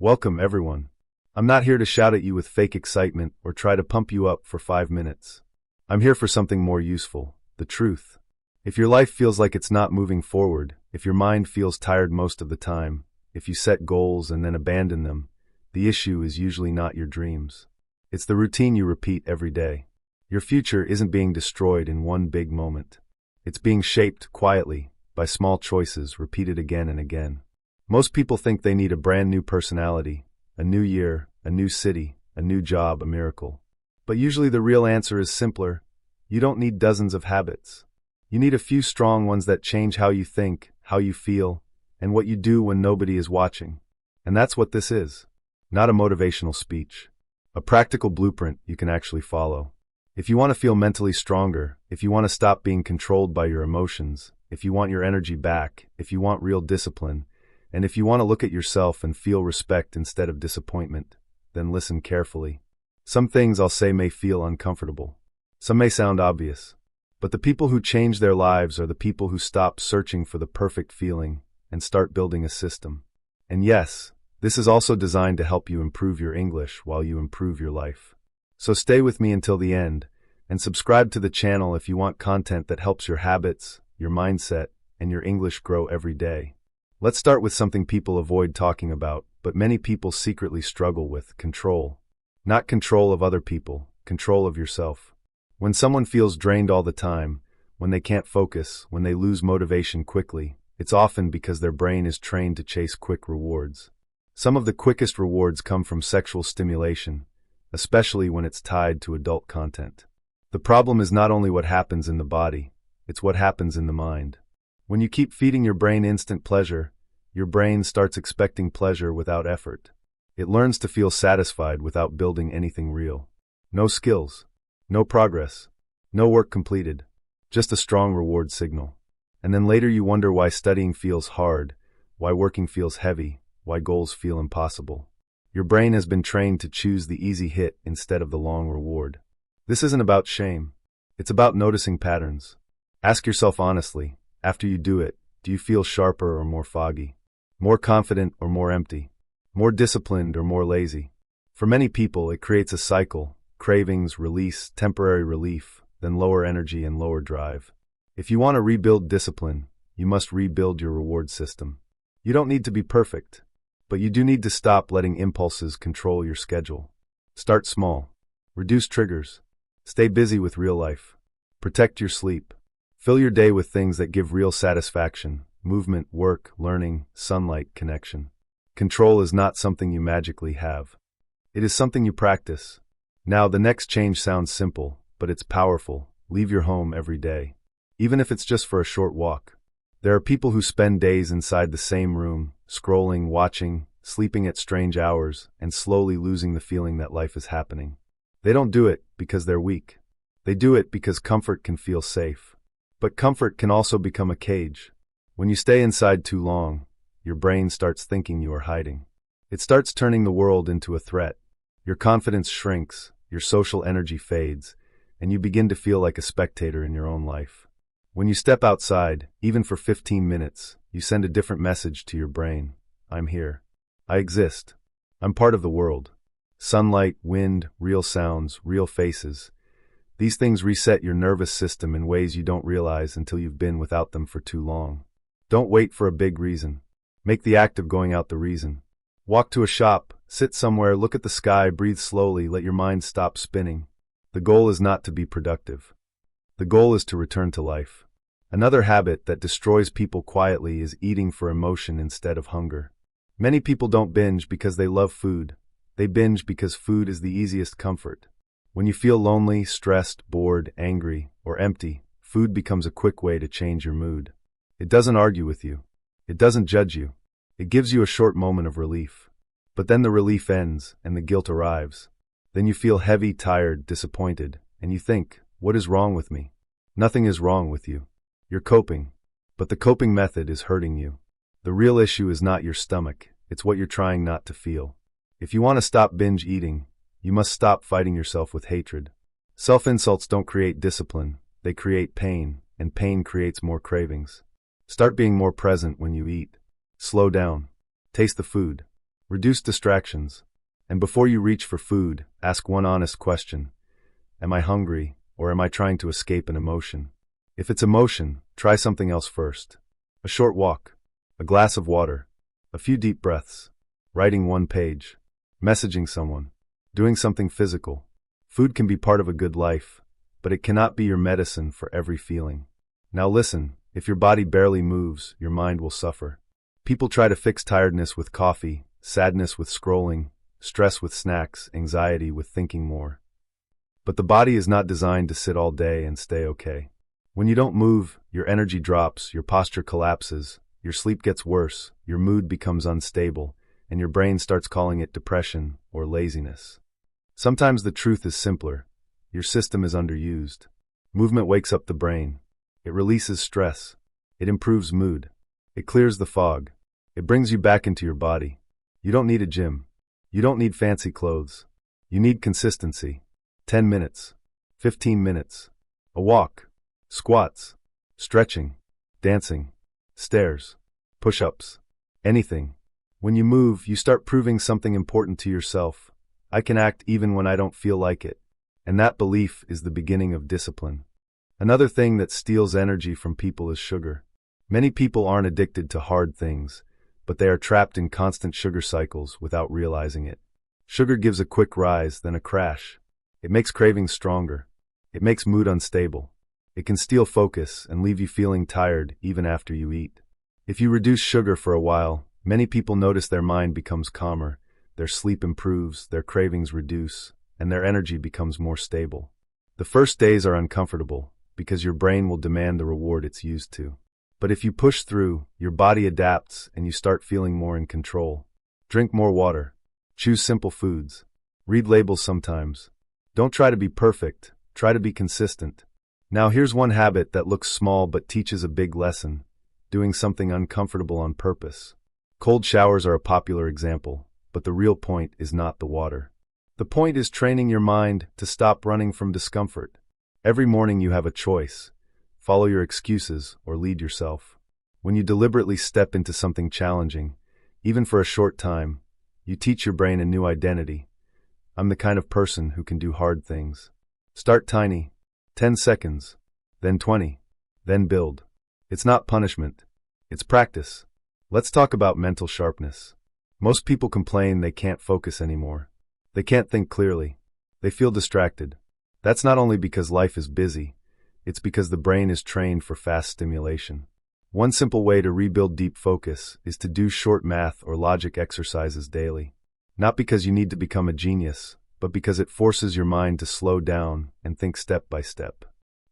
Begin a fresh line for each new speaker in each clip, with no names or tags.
Welcome, everyone. I'm not here to shout at you with fake excitement or try to pump you up for 5 minutes. I'm here for something more useful, the truth. If your life feels like it's not moving forward, if your mind feels tired most of the time, if you set goals and then abandon them, the issue is usually not your dreams. It's the routine you repeat every day. Your future isn't being destroyed in one big moment. It's being shaped quietly by small choices repeated again and again. Most people think they need a brand new personality, a new year, a new city, a new job, a miracle. But usually the real answer is simpler. You don't need dozens of habits. You need a few strong ones that change how you think, how you feel, and what you do when nobody is watching. And that's what this is. Not a motivational speech. A practical blueprint you can actually follow. If you want to feel mentally stronger, if you want to stop being controlled by your emotions, if you want your energy back, if you want real discipline, and if you want to look at yourself and feel respect instead of disappointment, then listen carefully. Some things I'll say may feel uncomfortable. Some may sound obvious. But the people who change their lives are the people who stop searching for the perfect feeling and start building a system. And yes, this is also designed to help you improve your English while you improve your life. So stay with me until the end, and subscribe to the channel if you want content that helps your habits, your mindset, and your English grow every day. Let's start with something people avoid talking about, but many people secretly struggle with: control. Not control of other people, control of yourself. When someone feels drained all the time, when they can't focus, when they lose motivation quickly, it's often because their brain is trained to chase quick rewards. Some of the quickest rewards come from sexual stimulation, especially when it's tied to adult content. The problem is not only what happens in the body, it's what happens in the mind. When you keep feeding your brain instant pleasure, your brain starts expecting pleasure without effort. It learns to feel satisfied without building anything real. No skills, no progress, no work completed, just a strong reward signal. And then later you wonder why studying feels hard, why working feels heavy, why goals feel impossible. Your brain has been trained to choose the easy hit instead of the long reward. This isn't about shame. It's about noticing patterns. Ask yourself honestly, after you do it, do you feel sharper or more foggy? More confident or more empty? More disciplined or more lazy? For many people, it creates a cycle: cravings, release, temporary relief, then lower energy and lower drive. If you want to rebuild discipline, you must rebuild your reward system. You don't need to be perfect, but you do need to stop letting impulses control your schedule. Start small. Reduce triggers. Stay busy with real life. Protect your sleep. Fill your day with things that give real satisfaction: movement, work, learning, sunlight, connection. Control is not something you magically have. It is something you practice. Now, the next change sounds simple, but it's powerful. Leave your home every day, even if it's just for a short walk. There are people who spend days inside the same room, scrolling, watching, sleeping at strange hours, and slowly losing the feeling that life is happening. They don't do it because they're weak. They do it because comfort can feel safe. But comfort can also become a cage. When you stay inside too long, your brain starts thinking you are hiding. It starts turning the world into a threat. Your confidence shrinks, your social energy fades, and you begin to feel like a spectator in your own life. When you step outside, even for 15 minutes, you send a different message to your brain. I'm here. I exist. I'm part of the world. Sunlight, wind, real sounds, real faces. These things reset your nervous system in ways you don't realize until you've been without them for too long. Don't wait for a big reason. Make the act of going out the reason. Walk to a shop, sit somewhere, look at the sky, breathe slowly, let your mind stop spinning. The goal is not to be productive. The goal is to return to life. Another habit that destroys people quietly is eating for emotion instead of hunger. Many people don't binge because they love food. They binge because food is the easiest comfort. When you feel lonely, stressed, bored, angry, or empty, food becomes a quick way to change your mood. It doesn't argue with you. It doesn't judge you. It gives you a short moment of relief. But then the relief ends, and the guilt arrives. Then you feel heavy, tired, disappointed, and you think, what is wrong with me? Nothing is wrong with you. You're coping. But the coping method is hurting you. The real issue is not your stomach, it's what you're trying not to feel. If you want to stop binge eating, you must stop fighting yourself with hatred. Self-insults don't create discipline, they create pain, and pain creates more cravings. Start being more present when you eat. Slow down. Taste the food. Reduce distractions. And before you reach for food, ask one honest question. Am I hungry, or am I trying to escape an emotion? If it's emotion, try something else first. A short walk, a glass of water, a few deep breaths, writing one page, messaging someone, doing something physical. Food can be part of a good life, but it cannot be your medicine for every feeling. Now listen, if your body barely moves, your mind will suffer. People try to fix tiredness with coffee, sadness with scrolling, stress with snacks, anxiety with thinking more. But the body is not designed to sit all day and stay okay. When you don't move, your energy drops, your posture collapses, your sleep gets worse, your mood becomes unstable, and your brain starts calling it depression or laziness. Sometimes the truth is simpler. Your system is underused. Movement wakes up the brain. It releases stress. It improves mood. It clears the fog. It brings you back into your body. You don't need a gym. You don't need fancy clothes. You need consistency. 10 minutes. 15 minutes. A walk. Squats. Stretching. Dancing. Stairs. Push-ups. Anything. When you move, you start proving something important to yourself. I can act even when I don't feel like it. And that belief is the beginning of discipline. Another thing that steals energy from people is sugar. Many people aren't addicted to hard things, but they are trapped in constant sugar cycles without realizing it. Sugar gives a quick rise, then a crash. It makes cravings stronger. It makes mood unstable. It can steal focus and leave you feeling tired even after you eat. If you reduce sugar for a while, many people notice their mind becomes calmer, their sleep improves, their cravings reduce, and their energy becomes more stable. The first days are uncomfortable because your brain will demand the reward it's used to. But if you push through, your body adapts and you start feeling more in control. Drink more water. Choose simple foods. Read labels sometimes. Don't try to be perfect, try to be consistent. Now here's one habit that looks small but teaches a big lesson: doing something uncomfortable on purpose. Cold showers are a popular example, but the real point is not the water. The point is training your mind to stop running from discomfort. Every morning you have a choice: follow your excuses or lead yourself. When you deliberately step into something challenging, even for a short time, you teach your brain a new identity. I'm the kind of person who can do hard things. Start tiny. 10 seconds. Then 20. Then build. It's not punishment. It's practice. Let's talk about mental sharpness. Most people complain they can't focus anymore. They can't think clearly. They feel distracted. That's not only because life is busy, it's because the brain is trained for fast stimulation. One simple way to rebuild deep focus is to do short math or logic exercises daily. Not because you need to become a genius, but because it forces your mind to slow down and think step by step.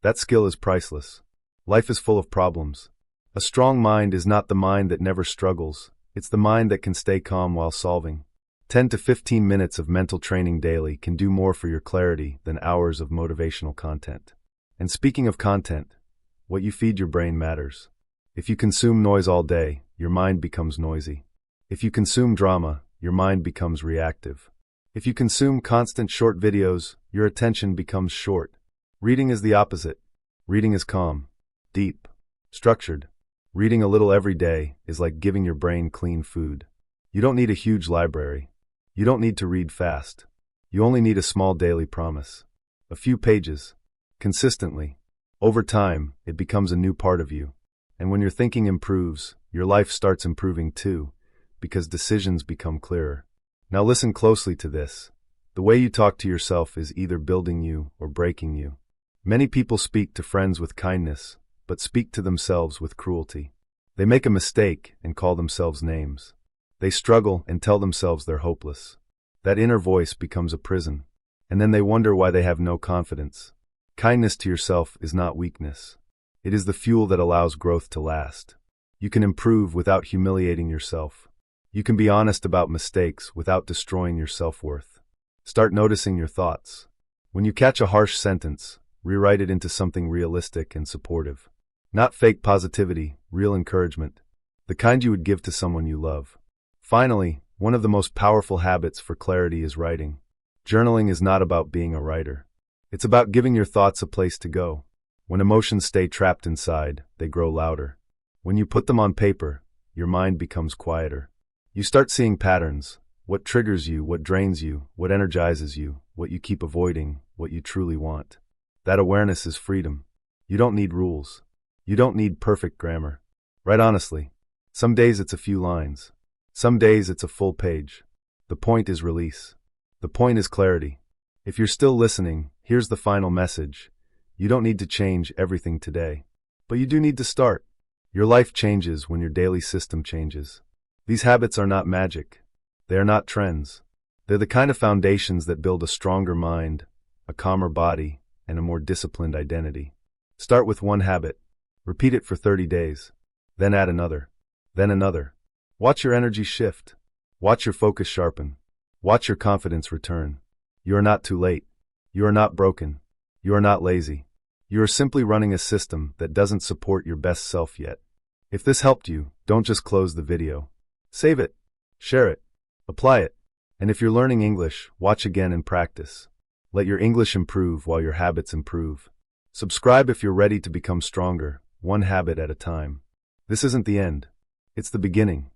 That skill is priceless. Life is full of problems. A strong mind is not the mind that never struggles, it's the mind that can stay calm while solving. 10 to 15 minutes of mental training daily can do more for your clarity than hours of motivational content. And speaking of content, what you feed your brain matters. If you consume noise all day, your mind becomes noisy. If you consume drama, your mind becomes reactive. If you consume constant short videos, your attention becomes short. Reading is the opposite. Reading is calm, deep, structured. Reading a little every day is like giving your brain clean food. You don't need a huge library. You don't need to read fast. You only need a small daily promise. A few pages. Consistently. Over time, it becomes a new part of you. And when your thinking improves, your life starts improving too, because decisions become clearer. Now listen closely to this. The way you talk to yourself is either building you or breaking you. Many people speak to friends with kindness, but speak to themselves with cruelty. They make a mistake and call themselves names. They struggle and tell themselves they're hopeless. That inner voice becomes a prison, and then they wonder why they have no confidence. Kindness to yourself is not weakness. It is the fuel that allows growth to last. You can improve without humiliating yourself. You can be honest about mistakes without destroying your self-worth. Start noticing your thoughts. When you catch a harsh sentence, rewrite it into something realistic and supportive. Not fake positivity, real encouragement. The kind you would give to someone you love. Finally, one of the most powerful habits for clarity is writing. Journaling is not about being a writer. It's about giving your thoughts a place to go. When emotions stay trapped inside, they grow louder. When you put them on paper, your mind becomes quieter. You start seeing patterns, What triggers you, what drains you, what energizes you, what you keep avoiding, what you truly want. That awareness is freedom. You don't need rules. You don't need perfect grammar. Right honestly, some days it's a few lines. Some days it's a full page. The point is release. The point is clarity. If you're still listening, here's the final message. You don't need to change everything today. But you do need to start. Your life changes when your daily system changes. These habits are not magic. They are not trends. They're the kind of foundations that build a stronger mind, a calmer body, and a more disciplined identity. Start with one habit. Repeat it for 30 days. Then add another. Then another. Watch your energy shift. Watch your focus sharpen. Watch your confidence return. You are not too late. You are not broken. You are not lazy. You are simply running a system that doesn't support your best self yet. If this helped you, don't just close the video. Save it. Share it. Apply it. And if you're learning English, watch again and practice. Let your English improve while your habits improve. Subscribe if you're ready to become stronger, one habit at a time. This isn't the end. It's the beginning.